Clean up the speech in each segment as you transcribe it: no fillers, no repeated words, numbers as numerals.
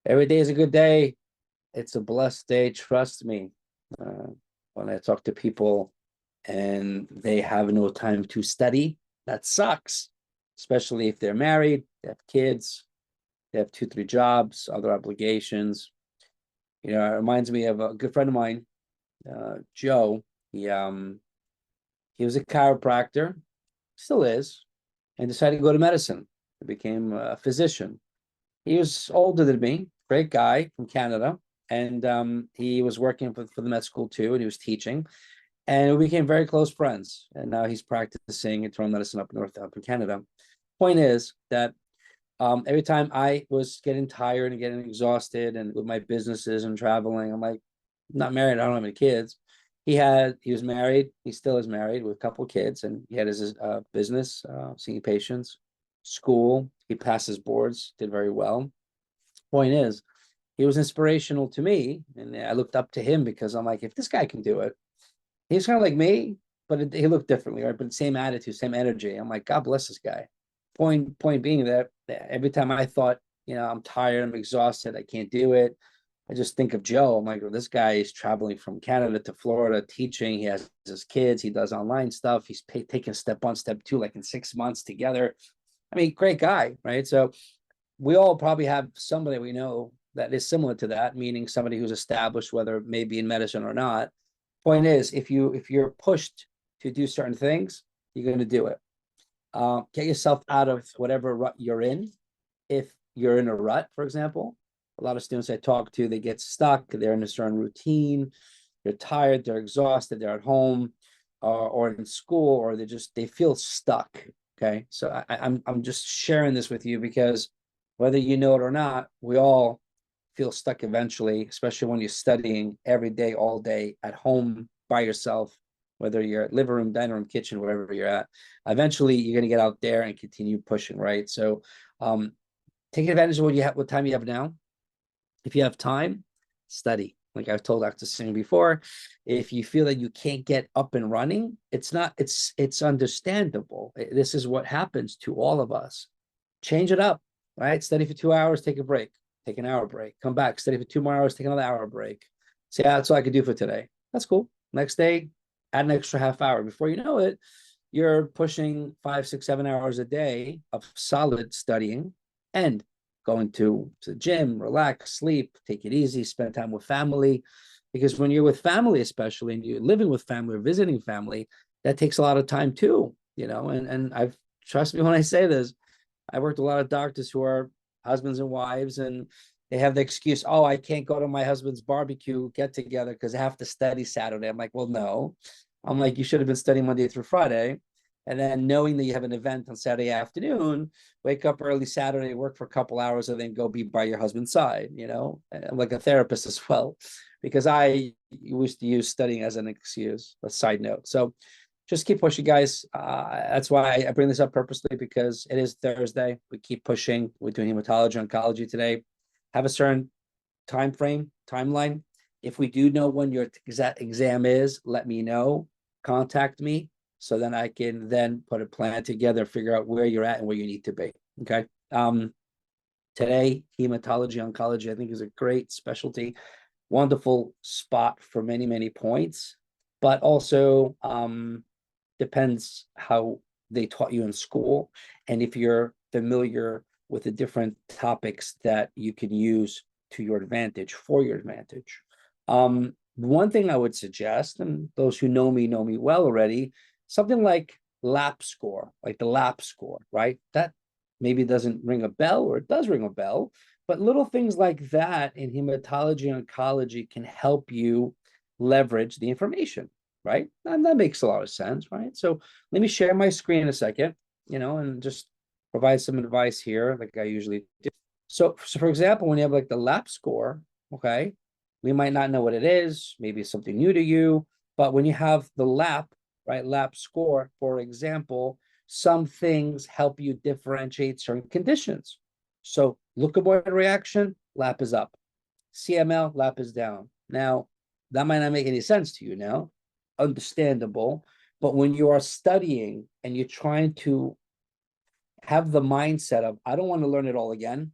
Every day is a good day. It's a blessed day. Trust me. Uh, when I talk to people and they have no time to study, that sucks, especially if they're married, they have kids, they have two, three jobs, other obligations. It reminds me of a good friend of mine, Joe. He was a chiropractor, still is, and decided to go to medicine. He became a physician. He was older than me, great guy from Canada, and he was working for the med school too, and he was teaching, and we became very close friends. And now he's practicing internal medicine up in Canada. Point is that every time I was getting tired and getting exhausted, and with my businesses and traveling, I'm like, I'm not married, I don't have any kids. He was married, he still is married with a couple of kids, and he had his business, seeing patients, school. He passed his boards, did very well. Point is, he was inspirational to me, and I looked up to him because I'm like, if this guy can do it, he's kind of like me, but he looked differently, right? But same attitude, same energy. I'm like, God bless this guy. Point being that every time I thought, I'm tired, I'm exhausted, I can't do it, I just think of Joe. I'm like, well, this guy is traveling from Canada to Florida teaching. He has his kids. He does online stuff. He's taking step one, step two, like in 6 months together. I mean, great guy, right? So we all probably have somebody we know that is similar to that, meaning somebody who's established, whether it may be in medicine or not. Point is, if you're pushed to do certain things, you're going to do it. Get yourself out of whatever rut you're in. If you're in a rut, for example, a lot of students I talk to, they get stuck. They're in a certain routine. They're tired. They're exhausted. They're at home, or in school, or they feel stuck. Okay, so I'm just sharing this with you because whether you know it or not, we all feel stuck eventually, especially when you're studying every day, all day at home by yourself, whether you're at living room, dining room, kitchen, wherever you're at. Eventually, you're going to get out there and continue pushing, right? So, take advantage of what time you have now. If you have time, study. Like I've told Dr. Singh before, if you feel that you can't get up and running, it's understandable. This is what happens to all of us. Change it up, right? Study for 2 hours, take a break, take an hour break, come back, study for 2 more hours, take another hour break. Say, that's all I could do for today. That's cool. Next day, add an extra half hour. Before you know it, you're pushing 5, 6, 7 hours a day of solid studying and going to the gym, relax, sleep, take it easy, spend time with family. Because when you're with family, especially, and you're living with family or visiting family, that takes a lot of time too, and I've trust me when I say this, I worked with a lot of doctors who are husbands and wives, and they have the excuse, oh, I can't go to my husband's barbecue get together because I have to study Saturday. I'm like, well, no. I'm like, you should have been studying Monday through Friday. And then knowing that you have an event on Saturday afternoon, wake up early Saturday, work for a couple hours, and then go be by your husband's side, I'm like a therapist as well, because I used to use studying as an excuse, a side note. So just keep pushing, guys. That's why I bring this up purposely, because it is Thursday. We keep pushing. We're doing hematology, oncology today. Have a certain time frame, timeline. If we do know when your exact exam is, let me know. Contact me so then I can then put a plan together, figure out where you're at and where you need to be. Okay. Today, hematology, oncology, I think is a great specialty, wonderful spot for many, many points, but also depends how they taught you in school, and if you're familiar with the different topics that you can use to your advantage, for your advantage. One thing I would suggest, and those who know me well already, something like lap score, like the lap score, right? That maybe doesn't ring a bell, or it does ring a bell, but little things like that in hematology and oncology can help you leverage the information, right? And that makes a lot of sense, right? So let me share my screen in a second, and just provide some advice here, like I usually do. So for example, when you have like the lap score, okay, we might not know what it is, maybe it's something new to you, but when you have the lap, right, lap score, for example, some things help you differentiate certain conditions. So leukovoid reaction, lap is up. CML, lap is down. Now, that might not make any sense to you now, understandable, but when you are studying and you're trying to have the mindset of, I don't want to learn it all again,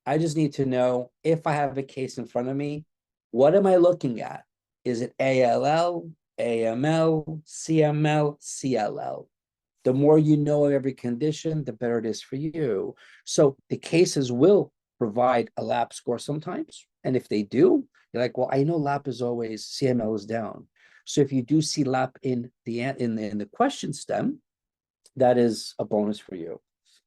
I just need to know if I have a case in front of me, what am I looking at? Is it ALL, AML, CML, CLL? The more you know of every condition, the better it is for you. So the cases will provide a lab score sometimes. And if they do, you're like, well, I know lab is always CML is down. So if you do see lab in the question stem, that is a bonus for you.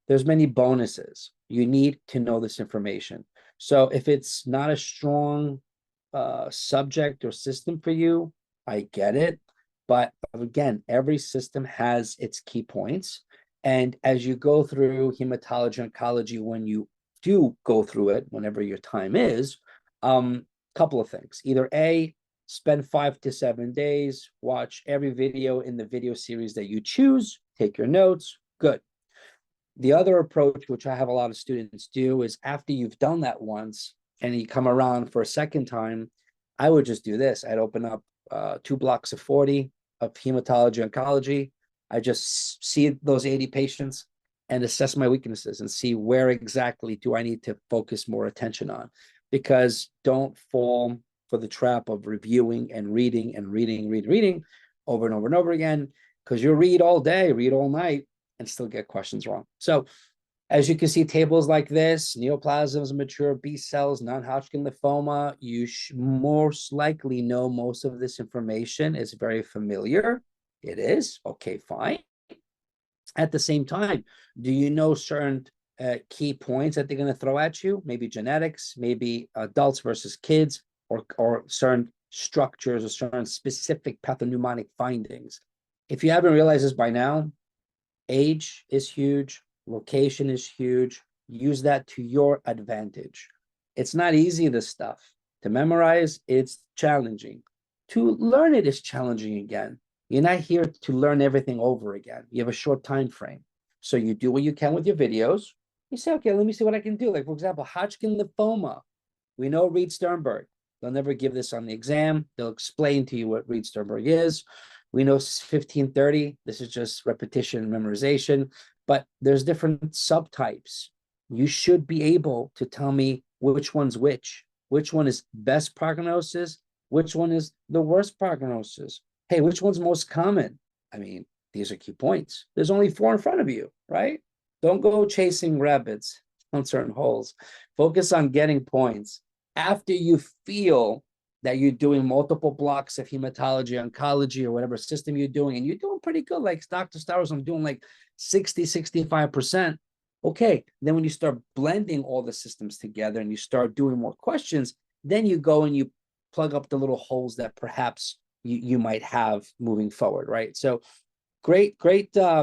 There's many bonuses. You need to know this information. So if it's not a strong subject or system for you, I get it. But again, every system has its key points. And as you go through hematology, oncology, when you do go through it, whenever your time is, couple of things. Either A, spend 5 to 7 days, watch every video in the video series that you choose, take your notes, good. The other approach, which I have a lot of students do, is after you've done that once and you come around for a second time, I would just do this. I'd open up 2 blocks of 40 of hematology oncology. I just see those 80 patients and assess my weaknesses and see where exactly do I need to focus more attention on. Because don't fall for the trap of reviewing and reading over and over and over again, because you'll read all day, read all night, and still get questions wrong. So as you can see, tables like this, neoplasms, mature B cells, non-Hodgkin lymphoma, you most likely know most of this information is very familiar. It is, okay, fine. At the same time, do you know certain key points that they're going to throw at you? Maybe genetics, maybe adults versus kids, or certain structures or certain specific pathognomonic findings. If you haven't realized this by now, age is huge, location is huge. Use that to your advantage. It's not easy, this stuff. To memorize, it's challenging. To learn it is challenging again. You're not here to learn everything over again. You have a short time frame. So you do what you can with your videos. You say, okay, let me see what I can do. Like, for example, Hodgkin lymphoma. We know Reed Sternberg. They'll never give this on the exam. They'll explain to you what Reed Sternberg is. We know 1530. This is just repetition and memorization. But there's different subtypes. You should be able to tell me which one's which one is best prognosis, which one is the worst prognosis. Hey, which one's most common? I mean, these are key points. There's only 4 in front of you, right? Don't go chasing rabbits on certain holes. Focus on getting points. After you feel that you're doing multiple blocks of hematology, oncology, or whatever system you're doing, and you're doing pretty good, like Dr. Stavros, I'm doing like 60, 65%. Okay, then when you start blending all the systems together and you start doing more questions, then you go and you plug up the little holes that perhaps you might have moving forward, right? So great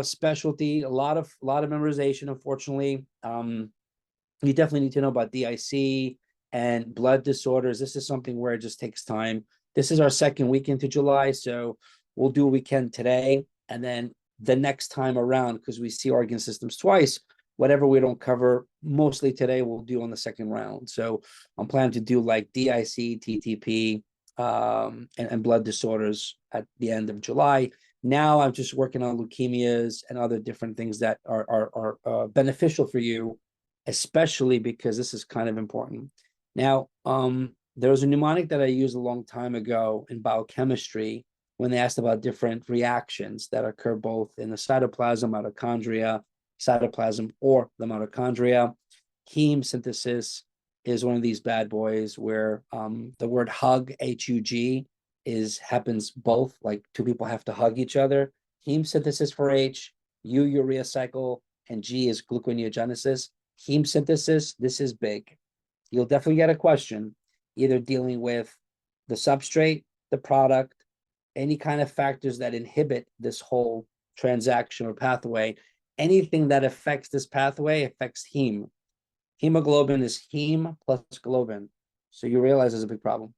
specialty, a lot of memorization. Unfortunately, you definitely need to know about DIC and blood disorders. This is something where it just takes time. This is our second week into July, so we'll do what we can today, and then the next time around, because we see organ systems twice, whatever we don't cover mostly today, we'll do on the second round. So I'm planning to do like DIC, TTP, and blood disorders at the end of July. Now I'm just working on leukemias and other different things that are beneficial for you, especially because this is kind of important. Now, there was a mnemonic that I used a long time ago in biochemistry when they asked about different reactions that occur both in the cytoplasm, mitochondria, cytoplasm, or the mitochondria. Heme synthesis is one of these bad boys where the word hug, H-U-G, happens both, like 2 people have to hug each other. Heme synthesis for H, U, urea cycle, and G is gluconeogenesis. Heme synthesis, this is big. You'll definitely get a question, either dealing with the substrate, the product, any kind of factors that inhibit this whole transaction or pathway. Anything that affects this pathway affects heme. Hemoglobin is heme plus globin. So you realize there's a big problem.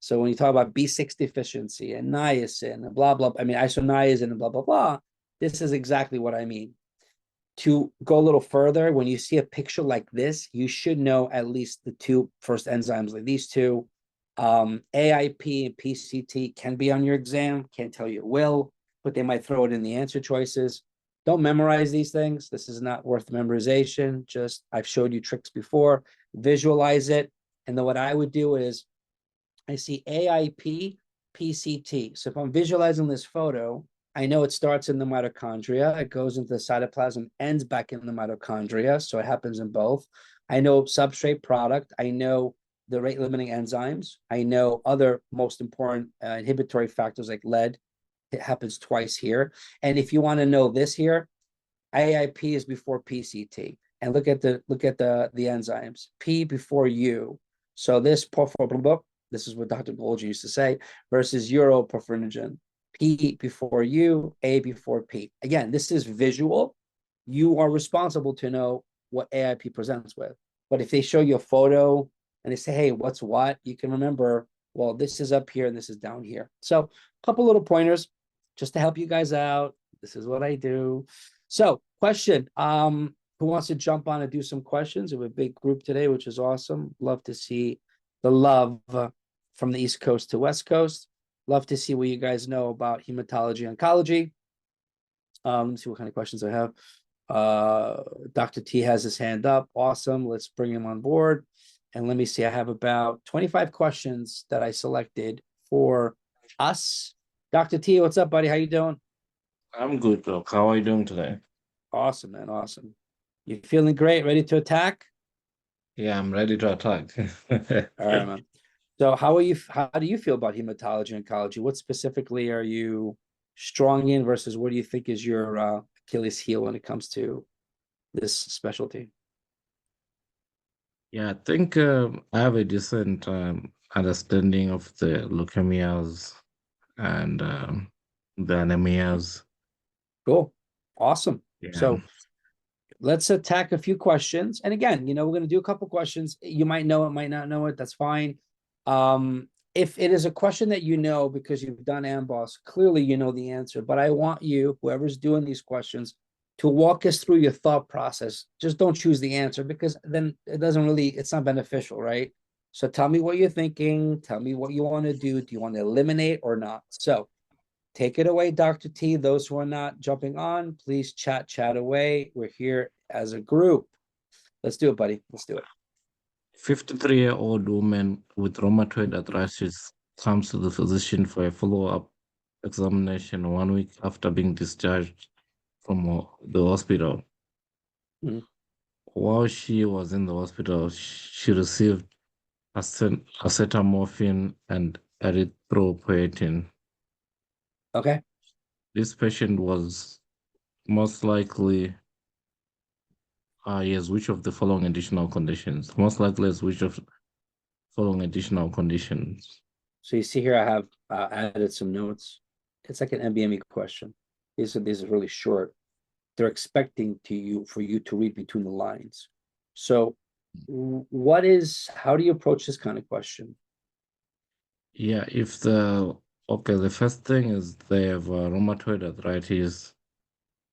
So when you talk about B6 deficiency and niacin and blah, blah, I mean, isoniazid and blah, blah, blah, this is exactly what I mean. To go a little further, when you see a picture like this, you should know at least the 2 first enzymes, like these 2. AIP and PCT can be on your exam. Can't tell you it will, but they might throw it in the answer choices. Don't memorize these things. This is not worth memorization. Just, I've showed you tricks before. visualize it. And then what I would do is I see AIP, PCT. So if I'm visualizing this photo, I know it starts in the mitochondria, it goes into the cytoplasm, ends back in the mitochondria. So it happens in both. I know substrate product. I know the rate limiting enzymes. I know other most important inhibitory factors like lead. It happens twice here. And if you want to know this here, AIP is before PCT. And look at the enzymes. P before U. So this is what Dr. Golgi used to say, versus uroporphyrogen. P before U, A before P. Again, this is visual. You are responsible to know what AIP presents with. But if they show you a photo and they say, hey, what's what? You can remember, well, this is up here and this is down here. So a couple little pointers just to help you guys out. This is what I do. So question, who wants to jump on and do some questions? We have a big group today, which is awesome. Love to see the love from the East Coast to West Coast. Love to see what you guys know about hematology, oncology. Let me see what kind of questions I have. Dr. T has his hand up. Awesome. Let's bring him on board. And let me see, I have about 25 questions that I selected for us. Dr. T, what's up, buddy? How you doing? I'm good, Doc. How are you doing today? Awesome, man. Awesome. You feeling great? Ready to attack? Yeah, I'm ready to attack. All right, man. So how do you feel about hematology oncology? What specifically are you strong in versus what do you think is your Achilles heel when it comes to this specialty? Yeah, I think I have a decent understanding of the leukemias and the anemias. Cool. Awesome. Yeah. So let's attack a few questions. And again, we're going to do a couple questions. You might know it, might not know it. That's fine. If it is a question that you know because you've done AMBOSS, clearly you know the answer. But I want you, whoever's doing these questions, to walk us through your thought process. Just don't choose the answer because then it's not beneficial, right? So tell me what you're thinking. Tell me what you want to do. Do you want to eliminate or not? So take it away, Dr. T. Those who are not jumping on, please chat away. We're here as a group. Let's do it, buddy. Let's do it. 53-year-old woman with rheumatoid arthritis comes to the physician for a follow-up examination 1 week after being discharged from the hospital. Mhm. While she was in the hospital, she received acetaminophen and erythropoietin. Okay. This patient was most likely, yes, which of the following additional conditions? Most likely is which of the following additional conditions? So you see here, I have added some notes. It's like an MBME question. These are really short. They're expecting for you to read between the lines. So how do you approach this kind of question? Yeah, okay, the first thing is they have rheumatoid arthritis,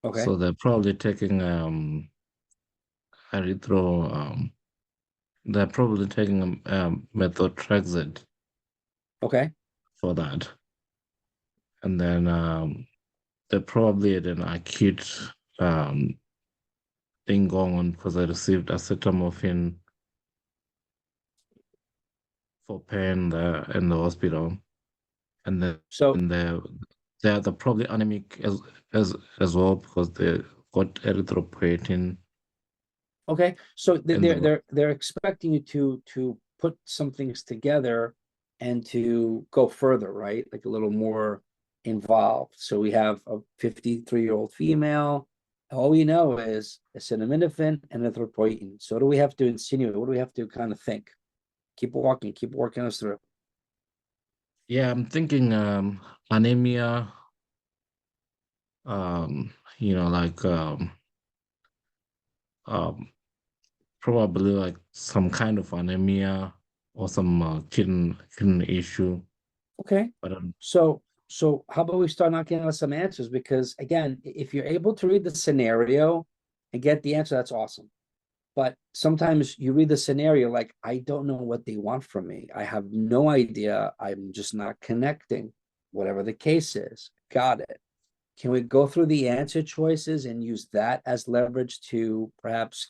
Okay. so they're probably taking erythro, they're probably taking methotrexate Okay. for that. And then they're probably at an acute um, thing going on because I received acetaminophen for pain in the hospital, and then So they're probably anemic as well because they got erythropoietin okay. So in the they're expecting you to put some things together and to go further, right? Like a little more involved. So we have a 53-year-old female. All we know is acetaminophen and erythropoietin. So what do we have to insinuate? What do we have to kind of think? Keep walking, keep working us through. Yeah, I'm thinking anemia, like um, probably like some kind of anemia or some kidney issue. Okay. But So how about we start knocking out some answers? Because again, if you're able to read the scenario and get the answer, that's awesome. But sometimes you read the scenario like, I don't know what they want from me. I have no idea. I'm just not connecting. Whatever the case is, got it. Can we go through the answer choices and use that as leverage to perhaps